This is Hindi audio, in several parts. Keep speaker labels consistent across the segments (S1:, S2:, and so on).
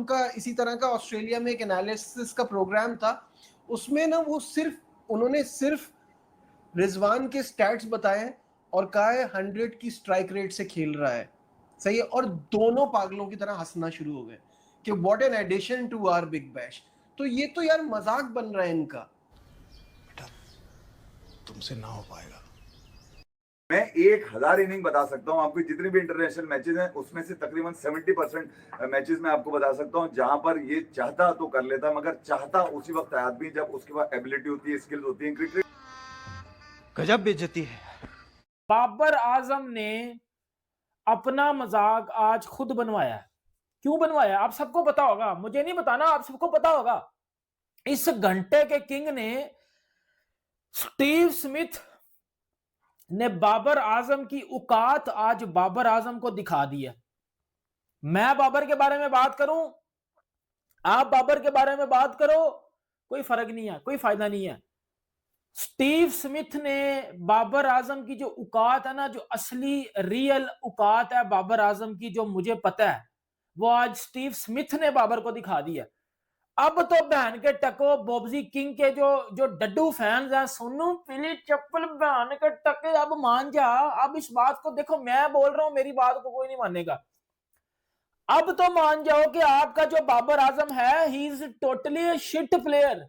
S1: उनका इसी तरह का ऑस्ट्रेलिया में एक एनालिसिस का प्रोग्राम था, उसमें ना वो उन्होंने सिर्फ रिजवान के स्टैट्स बताए और कहा है 100 की स्ट्राइक रेट से खेल रहा है, सही है, और दोनों पागलों की तरह हंसना शुरू हो गए कि what an addition to our big bash. तो ये तो यार मजाक बन रहा है इनका।
S2: बेटा तुमसे ना हो पाएगा।
S3: मैं 1000 इनिंग बता सकता हूं आपको, जितने भी इंटरनेशनल मैचेस हैं उसमें से तकरीबन 70% मैचेस में आपको बता सकता हूं जहां पर ये चाहता तो कर लेता, मगर चाहता उसी वक्त है आदमी जब उसके पास एबिलिटी होती है, स्किल्स होती है। क्रिकेट
S2: गजब बेइज्जती है।
S4: बाबर आजम ने अपना मजाक आज खुद बनवाया है। क्यों बनवाया आप सबको पता होगा, मुझे नहीं बताना, आप सबको पता होगा। इस घंटे के किंग ने, स्टीव स्मिथ ने बाबर आजम की औकात आज बाबर आजम को दिखा दी है। मैं बाबर के बारे में बात करूं, आप बाबर के बारे में बात करो, कोई फर्क नहीं है, कोई फायदा नहीं है। स्टीव स्मिथ ने बाबर आजम की जो औकात है ना, जो असली रियल औकात है बाबर आजम की, जो मुझे पता है, वो आज स्टीव स्मिथ ने बाबर को दिखा दिया। अब तो बहन के टको बॉब्जी किंग के जो डड्डू फैंस हैं, सोनू पीली चप्पल बहन के टके, अब मान जा, अब इस बात को देखो, मैं बोल रहा हूं, मेरी बात को कोई नहीं मानेगा। अब तो मान जाओ कि आपका जो बाबर आजम है, he is totally shit player,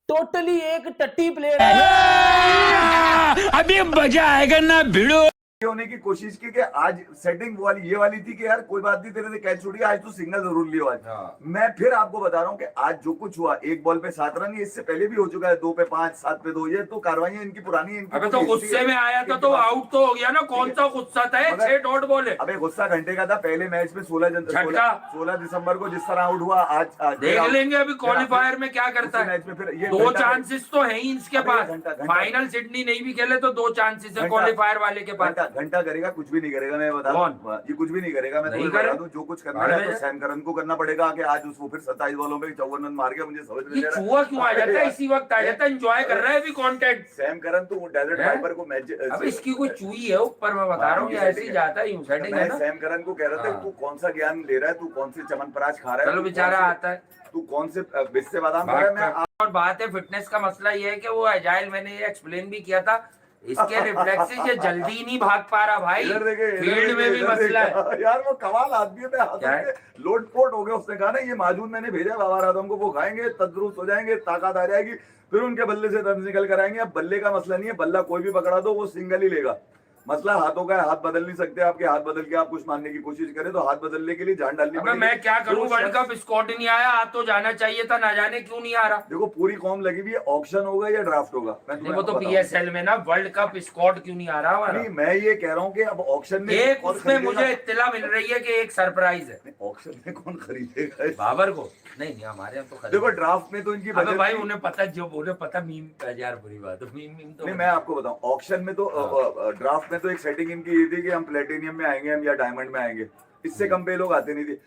S4: totally एक टट्टी प्लेयर है।
S5: अभी मजा आएगा ना भिड़ो।
S3: होने की कोशिश की कि आज सेटिंग वाली ये वाली थी कि यार कोई बात नहीं, तेरे से कैच छूट गया, आज तू सिंगल जरूर लियो आज। मैं फिर आपको बता रहा हूँ कि आज जो कुछ हुआ, एक बॉल पे 7 रन, इससे पहले भी हो चुका है, 2 पे 5, 7 पे 2, ये तो कार्रवाई इनकी पुरानी है।
S5: अबे तो गुस्से में आया था तो आउट तो हो गया ना, कौन सा गुस्सा था, 6 डॉट बॉल है।
S3: अबे गुस्सा घंटे का था, पहले मैच में 16 दिसंबर को जिस तरह आउट हुआ, आज
S5: देख लेंगे अभी क्वालिफायर में क्या करता है।
S3: मैच में फिर ये
S5: 2 चांसेस तो है ही इसके पास, फाइनल सिडनी नहीं भी खेले तो 2 चांसेस है क्वालिफायर वाले के पास।
S3: घंटा करेगा, कुछ भी नहीं करेगा, मैं बता रहा हूं, ये कुछ भी नहीं करेगा। मैं तो बता दूं, जो कुछ करना है तो सैम करन को करना पड़ेगा कि आज उसको फिर 27 बॉलों में 54 रन मार के, मुझे समझ में नहीं आ रहा
S5: चूहा क्यों आ जाता है, इसी वक्त आ जाता है, एंजॉय कर रहा है अभी कंटेंट।
S3: सैम करन तो डेजर्ट वाइपर को मैच,
S5: अब इसकी कोई चूही है ऊपर, मैं बता रहा हूं, ऐसे ही जाता है, यूं सेटिंग है ना।
S3: सैम करन को कह रहा था, तू कौन सा ज्ञान ले रहा है, तू कौन से चमनप्राश खा रहा है,
S5: चलो बेचारा आता है,
S3: तू कौन से बिस्से बादाम खा रहा है।
S5: और बात है फिटनेस का मसला ये है कि वो एजाइल, मैंने ये एक्सप्लेन भी किया था, इसके रिफ्लेक्सेस ये जल्दी नहीं भाग पा रहा भाई, फील्ड में भी मसला है
S3: यार। वो कमाल आदमी है, लोट पोट हो गया। उसने कहा ना, ये माजून मैंने भेजा बाबर आजम को, वो खाएंगे, तंदुरुस्त हो जाएंगे, ताकत आ जाएगी, फिर उनके बल्ले से रन निकल कर आएंगे। अब बल्ले का मसला नहीं है, बल्ला कोई भी पकड़ा दो वो सिंगल ही लेगा। मसला हाथों का है, हाथ बदल नहीं सकते। आपके हाथ बदल के आप कुछ मानने की कोशिश करें तो हाथ बदलने के लिए जान डालनी पड़ेगी।
S5: मैं क्या करूं, वर्ल्ड कप स्कॉट नहीं आया, हाथ तो जाना चाहिए था, ना जाने क्यों नहीं आ रहा।
S3: देखो पूरी कॉम लगी हुई है, ऑक्शन होगा या ड्राफ्ट होगा,
S5: वो तो पीएसएल में ना, वर्ल्ड कप स्कॉट क्यों नहीं आ रहा।
S3: नहीं, मैं ये कह रहा हूँ कि अब ऑक्शन में
S5: एक उसमें मुझे इत्तला मिल रही है कि एक सरप्राइज है।
S3: ऑक्शन में कौन खरीदेगा
S5: बाबर को? नहीं हमारे यहाँ तो
S3: देखो ड्राफ्ट में तो इनकी
S5: अबे भाई उन्हें पता, जो बोले पता, मीम यार बुरी बात है, मीम तो
S3: नहीं। मैं आपको बताऊं, ऑक्शन में तो ड्राफ्ट में तो एक सेटिंग इनकी ये थी कि हम प्लेटिनियम में आएंगे, हम या डायमंड में आएंगे, इससे कम पे लोग आते नहीं थे।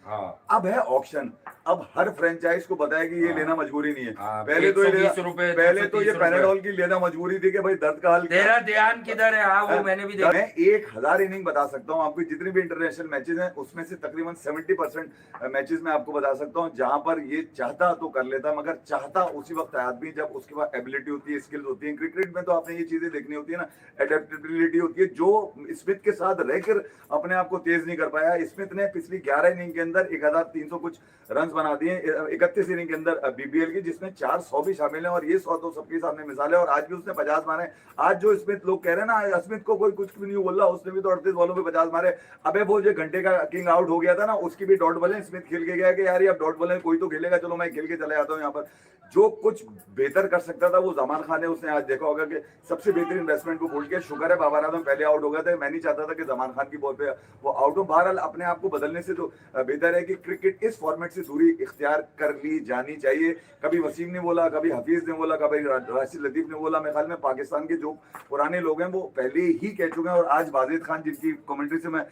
S3: अब है ऑक्शन, अब हर फ्रेंचाइज को पता है कि ये लेना मजबूरी नहीं है। पहले तो ये पैनाडोल की लेना मजबूरी थी कि भाई दर्द का हल।
S5: तेरा ध्यान किधर है? हाँ वो मैंने भी देखा।
S3: मैं 1000 इनिंग बता सकता हूँ आपको, जितने भी इंटरनेशनल मैचेस हैं उसमें से तकरीबन 70% मैचेस में आपको बता सकता हूँ जहां पर ये चाहता तो कर लेता, मगर चाहता उसी वक्त है आदमी जब उसके पास एबिलिटी होती है, स्किल्स होती है। क्रिकेट में तो आपने ये चीजें देखनी होती है ना, एडेप्टेबिलिटी होती है। जो स्मिथ के साथ रहकर अपने आप को तेज नहीं कर पाया, स्मिथ ने पिछली 11 इनिंग के अंदर 1300 कुछ रन बना दिए, 31 इनिंग के अंदर बीबीएल की, जिसमें 400 भी शामिल है, और ये 100 तो सबके सामने मिसाल है। और आज भी उसने 50 मारे। आज जो स्मिथ, लोग कह रहे हैं ना स्मिथ को कोई कुछ भी नहीं बोल रहा, उसने भी तो 38 बॉलों पे 50 मारे। अबे वो जो घंटे का किंग आउट हो गया था ना, उसकी भी डॉट बॉलें स्मिथ खेल के गया कि यार ये अब डॉट बॉलें कोई तो खेलेगा, चलो मैं खेल के चला जाता हूँ। यहाँ पर जो कुछ बेहतर कर सकता था वो जमान खान ने, उसने आज देखा होगा कि सबसे बेहतर इन्वेस्टमेंट को भूल के, शुक्र है बाबर आजम पहले आउट हो गया था। मैं नहीं चाहता था कि जमान खान की बॉल पे वो आउट हो। बहरहाल अपने आप को बदलने से तो बेहतर है कि क्रिकेट इस फॉर्मेट से दूरी इख्तियार कर ली जानी चाहिए। कभी वसीम ने बोला, कभी हफीज ने बोला, कभी राशिद लतीफ ने बोला। मेरे ख्याल में पाकिस्तान के जो पुराने लोग हैं वो पहले ही कह चुके हैं। और आज वाजिद खान, जिनकी कमेंट्री से मैं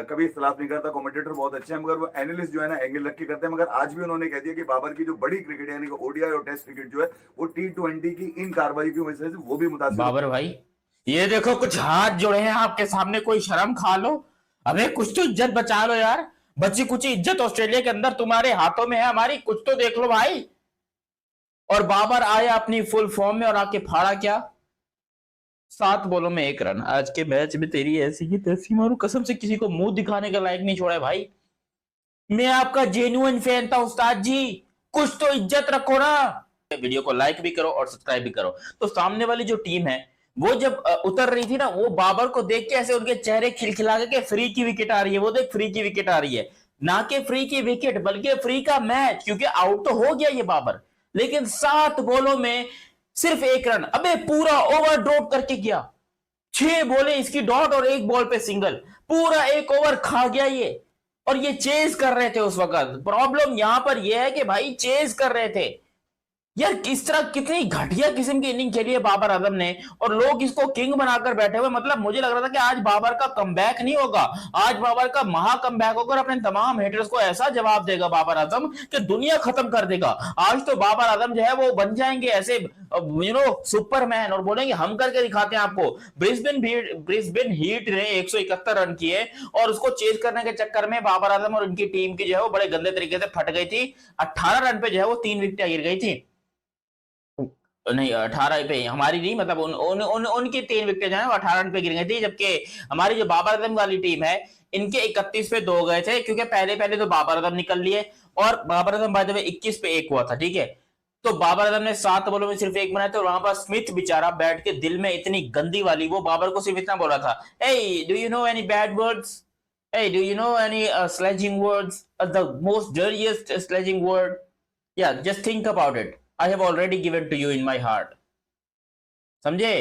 S3: कभी इख्तिलाफ नहीं करता, कमेंटेटर बहुत अच्छे हैं, मगर वो एनालिस्ट जो है ना एंगल रख के करते हैं। मगर आज भी उन्होंने कह दिया कि बाबर की जो बड़ी क्रिकेट यानी कि ओडीआई और टेस्ट क्रिकेट जो है वो T20 की इन कार्रवाई की वजह से वो भी मुतासिर।
S5: बाबर भाई ये देखो, कुछ हाथ जोड़े हैं आपके सामने, कोई शर्म खा लो, अबे कुछ तो इज्जत बचा लो यार।
S6: बची कुछ इज्जत ऑस्ट्रेलिया के अंदर तुम्हारे हाथों में है, हमारी कुछ तो देख लो भाई। और बाबर आया अपनी फुल फॉर्म में और आके फाड़ा क्या, 7 बॉलों में 1 रन। आज के मैच में तेरी ऐसी की तैसी मारू, कसम से किसी को मुंह दिखाने का लायक नहीं छोड़ा है भाई। मैं आपका जेन्युइन फैन था उस्ताद जी, कुछ तो इज्जत रखो ना। वीडियो को लाइक भी करो और सब्सक्राइब भी करो। तो सामने वाली जो टीम है वो जब उतर रही थी ना, वो बाबर को देख के ऐसे उनके चेहरे खिलखिला के फ्री की विकेट आ रही है, वो देख फ्री की विकेट आ रही है, ना कि फ्री की विकेट बल्कि फ्री का मैच, क्योंकि आउट तो हो गया ये बाबर, लेकिन 7 बॉलों में सिर्फ 1 रन। अबे पूरा ओवर ड्रॉप करके गया, 6 बॉलें इसकी डॉट और 1 बॉल पे सिंगल, पूरा 1 ओवर खा गया ये। और ये चेज कर रहे थे उस वक्त। प्रॉब्लम यहां पर यह है कि भाई चेज कर रहे थे यार। किस तरह कितनी घटिया किस्म की इनिंग खेली है बाबर आजम ने, और लोग इसको किंग बनाकर बैठे हुए। मतलब मुझे लग रहा था कि आज बाबर का कमबैक नहीं होगा, आज बाबर का महा कमबैक होकर अपने तमाम हेटर्स को ऐसा जवाब देगा बाबर आजम कि दुनिया खत्म कर देगा। आज तो बाबर आजम जो है वो बन जाएंगे ऐसे सुपरमैन और बोलेंगे हम करके दिखाते हैं आपको। ब्रिस्बेन हीट ने 171 रन किए और उसको चेज करने के चक्कर में बाबर आजम और उनकी टीम की जो है वो बड़े गंदे तरीके से फट गई थी। 18 रन पे जो है वो 3 विकेटें गिर गई थी, नहीं 18 पे हमारी नहीं, मतलब उनकी 3 विकेट जो है 18 रन पे गिर गई थी। जबकि हमारी जो बाबर आजम वाली टीम है इनके 31 पे 2 गए थे, क्योंकि पहले तो बाबर आजम निकल लिए और Babar Azam by the way 21 पे 1 हुआ था, ठीक है। तो बाबर आजम ने 7 बॉलों में सिर्फ 1 बनाया था। और वहां पर स्मिथ बेचारा बैठ के दिल में इतनी गंदी वाली, वो बाबर को सिर्फ इतना बोला था, hey do you know any bad words, hey do you know any sledging words, the most dirtiest sledging word, yeah just think about it, I have already given to you in my heart। समझे,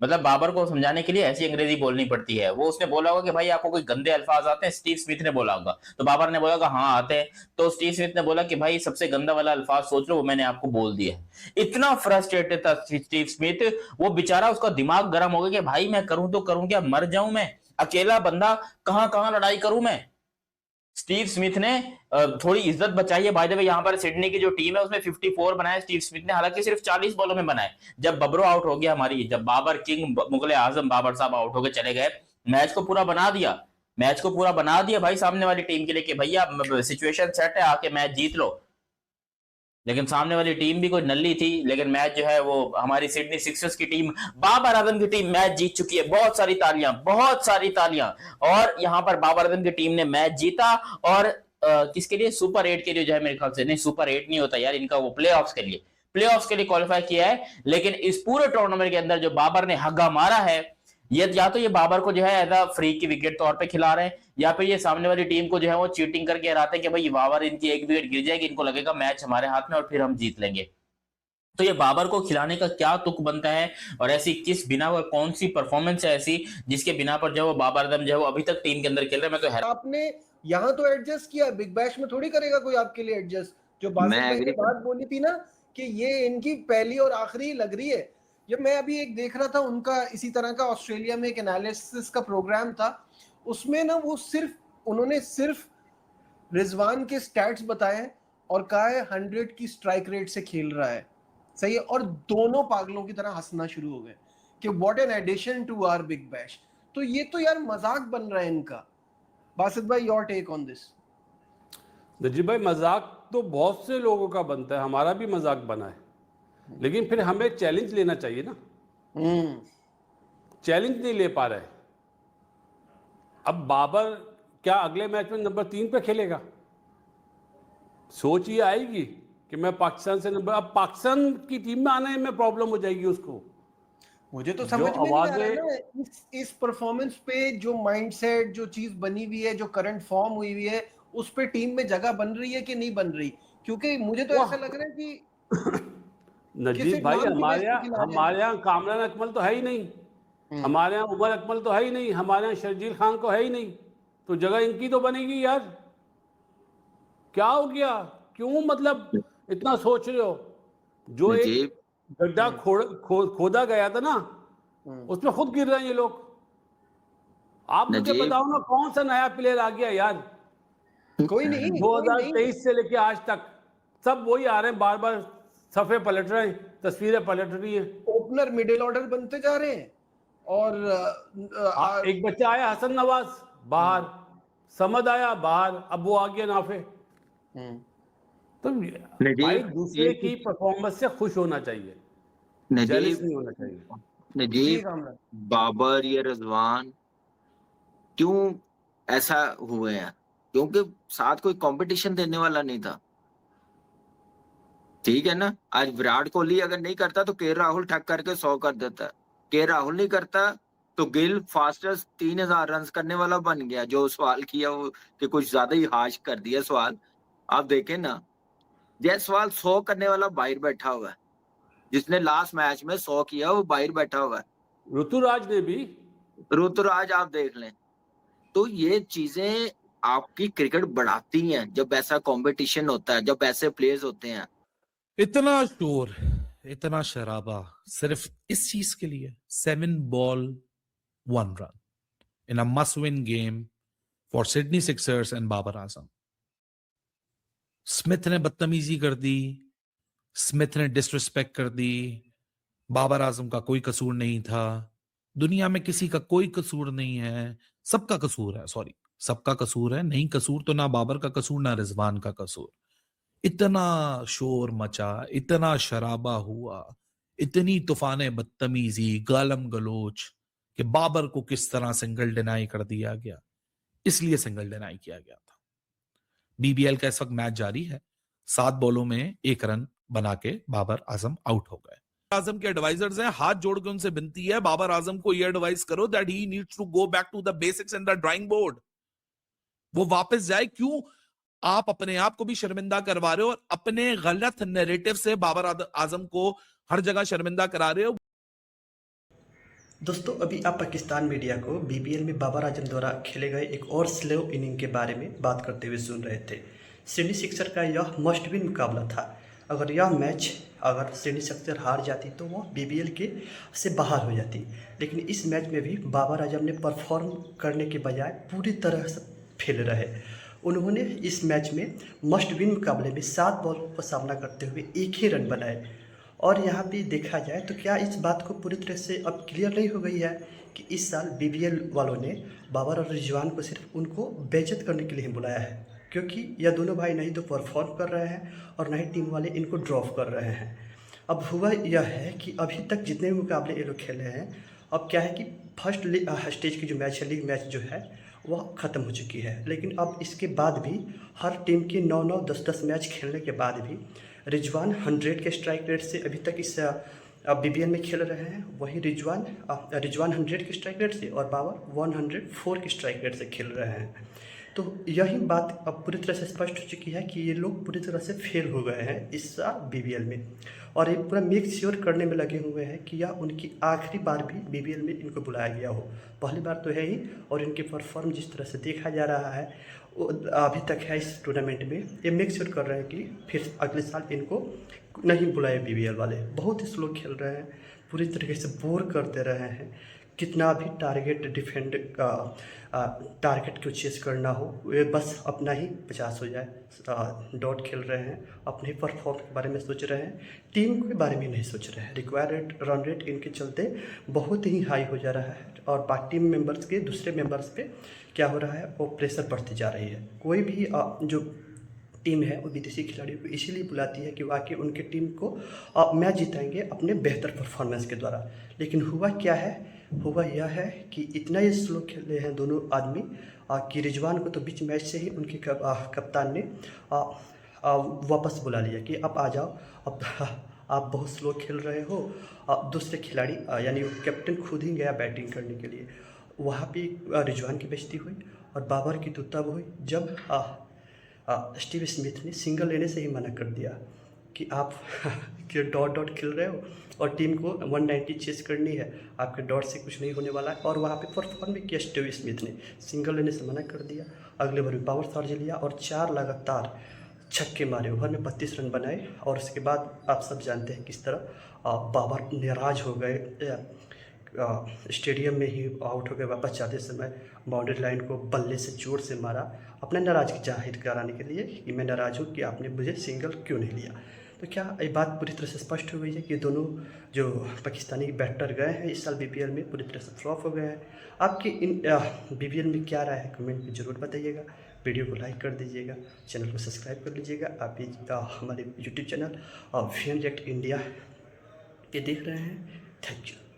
S6: मतलब बाबर को समझाने के लिए ऐसी अंग्रेजी बोलनी पड़ती है। वो उसने बोला होगा कि भाई आपको कोई गंदे अल्फाज आते हैं, स्टीव स्मिथ ने बोला होगा, तो बाबर ने बोला होगा हाँ आते हैं। तो स्टीव स्मिथ ने बोला कि भाई सबसे गंदा वाला अल्फाज सोच लो, वो मैंने आपको बोल दिया है। इतना फ्रस्ट्रेटेड था स्टीव स्मिथ, वो बेचारा उसका दिमाग गर्म हो गया कि भाई मैं करूं तो करूं क्या, मर जाऊं मैं, अकेला बंदा कहां लड़ाई करूं मैं। स्टीव स्मिथ ने थोड़ी इज्जत बचाई है। बाय द वे यहां पर सिडनी की जो टीम है उसमें 54 बनाए स्टीव स्मिथ ने, हालांकि सिर्फ 40 बॉलों में बनाए। जब बबरो आउट हो गया हमारी, जब बाबर किंग मुगले आजम बाबर साहब आउट होकर चले गए, मैच को पूरा बना दिया भाई सामने वाली टीम के लिए कि भैया सिचुएशन सेट है, आके मैच जीत लो। लेकिन सामने वाली टीम भी कोई नल्ली थी, लेकिन मैच जो है वो हमारी सिडनी सिक्सर्स की टीम, बाबर आजम की टीम मैच जीत चुकी है। बहुत सारी तालियां। और यहां पर बाबर आजम की टीम ने मैच जीता और किसके लिए, सुपर 8 के लिए जो है, मेरे ख्याल से नहीं सुपर 8 नहीं होता यार इनका, वो प्लेऑफ्स के लिए क्वालिफाई किया है। लेकिन इस पूरे टूर्नामेंट के अंदर जो बाबर ने हग्गा मारा है, ये या तो ये बाबर को जो है एज अ फ्री की विकेट तौर पे खिला रहे हैं, या फिर ये सामने वाली टीम को जो है वो चीटिंग करके हराते हैं कि भाई बाबर इनकी 1 विकेट गिर जाएगी, इनको लगेगा मैच हमारे हाथ में और फिर हम जीत लेंगे। तो ये बाबर को खिलाने का क्या तुक बनता है, और ऐसी किस बिना पर कौन सी परफॉर्मेंस है ऐसी जिसके बिना पर जो बाबर आजम जो है वो अभी तक टीम के अंदर खेल रहे हैं। मैं तो हैरान।
S1: आपने यहाँ तो एडजस्ट किया, बिग बैश में थोड़ी करेगा कोई आपके लिए एडजस्ट। जो बासित भाई ने बात बोली थी ना कि ये इनकी पहली और आखिरी लग रही है। जब मैं अभी एक देख रहा था उनका इसी तरह का ऑस्ट्रेलिया में एक एनालिसिस का प्रोग्राम था, उसमें ना वो उन्होंने सिर्फ रिजवान के स्टैट्स बताए और कहा है 100 की स्ट्राइक रेट से खेल रहा है, सही है। और दोनों पागलों की तरह हंसना शुरू हो गए कि what an addition to our big bash. तो ये तो यार मजाक बन रहा है इनका। बासित भाई, your take on this.
S7: Najeeb भाई, मजाक तो बहुत से लोगों का बनता है, हमारा भी मजाक बना है, लेकिन फिर हमें चैलेंज लेना चाहिए ना। चैलेंज नहीं ले पा रहे। अब बाबर क्या अगले मैच में नंबर 3 पे खेलेगा? सोच ये आएगी कि मैं पाकिस्तान से अब पाकिस्तान की टीम में आने में प्रॉब्लम हो जाएगी उसको।
S1: मुझे तो समझ में नहीं आ रहा है ना इस परफॉर्मेंस पे, जो माइंडसेट, जो चीज बनी हुई है, जो करंट फॉर्म हुई है, उस पे टीम में जगह बन रही है कि नहीं बन रही। क्योंकि मुझे तो ऐसा लग रहा है कि
S7: नजीब भाई, हमारे यहाँ कामरान अकमल तो है ही नहीं, हमारे यहाँ उमर अकमल तो है ही नहीं, हमारे यहाँ शर्जील खान तो है ही नहीं, तो जगह इनकी तो बनेगी यार। क्या हो गया, क्यों मतलब इतना सोच रहे हो? जो एक गड्ढा खोदा गया था ना, उसमें खुद गिर रहे हैं ये लोग। आप मुझे बताओ ना, कौन सा नया प्लेयर आ गया यार?
S1: कोई नहीं।
S7: 2023 से लेके आज तक सब वही आ रहे हैं, बार बार सफे पलट रहे हैं, तस्वीरें पलट रही हैं।
S1: ओपनर मिडिल ऑर्डर बनते जा रहे हैं। और
S7: एक बच्चा आया हसन नवाज बाहर, समद आया बाहर, अब वो आ गया नाफे। तो भाई दूसरे की परफॉर्मेंस से खुश होना चाहिए, जेलस नहीं होना चाहिए।
S1: जी कामरान।
S8: बाबर या रिजवान क्यों ऐसा हुए हैं? क्योंकि साथ कोई कंपटीशन देने वाला नहीं था, ठीक है ना। आज विराट कोहली अगर नहीं करता तो के राहुल ठक करके 100 कर देता। के राहुल नहीं करता तो गिल फास्टेस्ट 3000 रन करने वाला बन गया। जो सवाल किया वो कि कुछ ज्यादा ही हाश कर दिया सवाल। आप देखें ना, जायसवाल 100 करने वाला बाहर बैठा हुआ है, जिसने लास्ट मैच में 100 किया वो बाहर बैठा हुआ है।
S7: ऋतुराज ने भी,
S8: ऋतुराज आप देख लें। तो ये चीजें आपकी क्रिकेट बढ़ाती हैं जब ऐसा कंपटीशन होता है, जब ऐसे प्लेयर्स होते हैं।
S9: इतना शोर, इतना शराबा सिर्फ इस चीज के लिए। 7 ball 1 run in a must win game for Sydney Sixers and Babar Azam. Smith ने बदतमीजी कर दी, स्मिथ ने डिसरिस्पेक्ट कर दी। बाबर आजम का कोई कसूर नहीं था, दुनिया में किसी का कोई कसूर नहीं है, सबका कसूर है। सॉरी, सबका कसूर है, नहीं कसूर तो ना बाबर का कसूर ना रिजवान का कसूर। इतना शोर मचा, इतना शराबा हुआ, इतनी तूफाने बदतमीजी, गालम गलोच कि बाबर को किस तरह सिंगल डिनाई कर दिया गया। इसलिए सिंगल डिनाई किया गया था। बीबीएल का इस वक्त मैच जारी है। 7 बॉलों में 1 रन बना के बाबर आजम आउट हो गए। आजम के एडवाइजर्स हैं, हाथ जोड़ के उनसे विनती है, बाबर आजम को ये एडवाइस करो that he needs to go back to the basics and the drawing board. वो वापस जाए। क्यों आप अपने आप को भी शर्मिंदा करवा रहे हो और अपने गलत नैरेटिव से बाबर आजम को हर जगह शर्मिंदा करा रहे हो।
S10: दोस्तों, अभी आप पाकिस्तान मीडिया को बीबीएल में बाबर आजम द्वारा खेले गए एक और स्लो इनिंग के बारे में बात करते हुए सुन रहे थे। सिडनी सिक्सर का यह मस्ट विन मुकाबला था। अगर यह मैच अगर सिडनी सिक्सर हार जाती तो वह बीबीएल के से बाहर हो जाती, लेकिन इस मैच में भी बाबर आजम ने परफॉर्म करने के बजाय पूरी तरह से फेल रहे। उन्होंने इस मैच में मस्ट विन मुकाबले में 7 बॉल का सामना करते हुए 1 ही रन बनाए। और यहाँ पे देखा जाए तो क्या इस बात को पूरी तरह से अब क्लियर नहीं हो गई है कि इस साल बीबीएल वालों ने बाबर और रिजवान को सिर्फ उनको बेइज्जत करने के लिए ही बुलाया है, क्योंकि यह दोनों भाई नहीं तो परफॉर्म कर रहे हैं और नहीं टीम वाले इनको ड्रॉप कर रहे हैं। अब हुआ यह है कि अभी तक जितने भी मुकाबले ये लोग खेले हैं, अब क्या है कि फर्स्ट स्टेज की जो मैच है, लीग मैच जो है वह ख़त्म हो चुकी है। लेकिन अब इसके बाद भी हर टीम के 9-9, 10-10 मैच खेलने के बाद भी रिजवान 100 के स्ट्राइक रेट से अभी तक इस बीबीएल में खेल रहे हैं। वही रिजवान 100 के स्ट्राइक रेट से और बाबर 104 के स्ट्राइक रेट से खेल रहे हैं। तो यही बात अब पूरी तरह से स्पष्ट हो चुकी है कि ये लोग पूरी तरह से फेल हो गए हैं इस बीबीएल में, और ये पूरा मेक श्योर करने में लगे हुए हैं कि यह उनकी आखिरी बार भी बीबीएल में इनको बुलाया गया हो। पहली बार तो है ही, और इनके परफॉर्म जिस तरह से देखा जा रहा है वो अभी तक है इस टूर्नामेंट में, ये मेक श्योर कर रहे हैं कि फिर अगले साल इनको नहीं बुलाए बीबीएल वाले। बहुत ही स्लो खेल रहे हैं, पूरी तरीके से बोर कर दे रहे हैं। कितना भी टारगेट डिफेंड टारगेट को चेस करना हो, वे बस अपना ही 50 हो जाए डॉट खेल रहे हैं। अपने परफॉर्म के बारे में सोच रहे हैं, टीम के बारे में नहीं सोच रहे हैं। रिक्वायर्ड रन रेट इनके चलते बहुत ही हाई हो जा रहा है, और बाकी टीम मेंबर्स के दूसरे मेंबर्स पे क्या हो रहा है, वो प्रेशर बढ़ती जा रही है। कोई भी जो टीम है वो विदेशी खिलाड़ियों को इसीलिए बुलाती है कि वाकई उनके टीम को मैच जिताएंगे अपने बेहतर परफॉर्मेंस के द्वारा। लेकिन हुआ क्या है, हुआ यह है कि इतना ही स्लो खेले हैं दोनों आदमी कि रिजवान को तो बीच मैच से ही उनके कप्तान ने वापस बुला लिया कि अब आ जाओ, अब आप बहुत स्लो खेल रहे हो। दूसरे खिलाड़ी यानी कैप्टन खुद ही गया बैटिंग करने के लिए। वहाँ पे रिजवान की बेइज्जती हुई और बाबर की तो तब हुई जब स्टीव स्मिथ ने सिंगल लेने से ही मना कर दिया कि आप डॉट खेल रहे हो और टीम को 190 चेस करनी है, आपके डॉट से कुछ नहीं होने वाला है। और वहाँ पे परफॉर्म भी किया स्टीव स्मिथ ने, सिंगल लेने से मना कर दिया। अगले बार भी पावर चार्ज लिया और 4 लगातार छक्के मारे, ओवर में 32 रन बनाए। और उसके बाद आप सब जानते हैं किस तरह बाबर नाराज हो गए, स्टेडियम में ही आउट हो गए। वापस जाते समय बाउंड्री लाइन को बल्ले से जोर से मारा, अपना नाराज़गी जाहिर कराने के लिए कि मैं नाराज़ हूँ कि आपने मुझे सिंगल क्यों नहीं लिया। तो क्या ये बात पूरी तरह से स्पष्ट हो गई है कि दोनों जो पाकिस्तानी बैटर गए हैं इस साल बीपीएल में पूरी तरह से फ्लॉप हो गए हैं। आपकी इन बीपीएल में क्या राय है कमेंट में ज़रूर बताइएगा। वीडियो को लाइक कर दीजिएगा, चैनल को सब्सक्राइब कर लीजिएगा। आप भी हमारे YouTube channel VN react India पे देख रहे हैं। Thank you.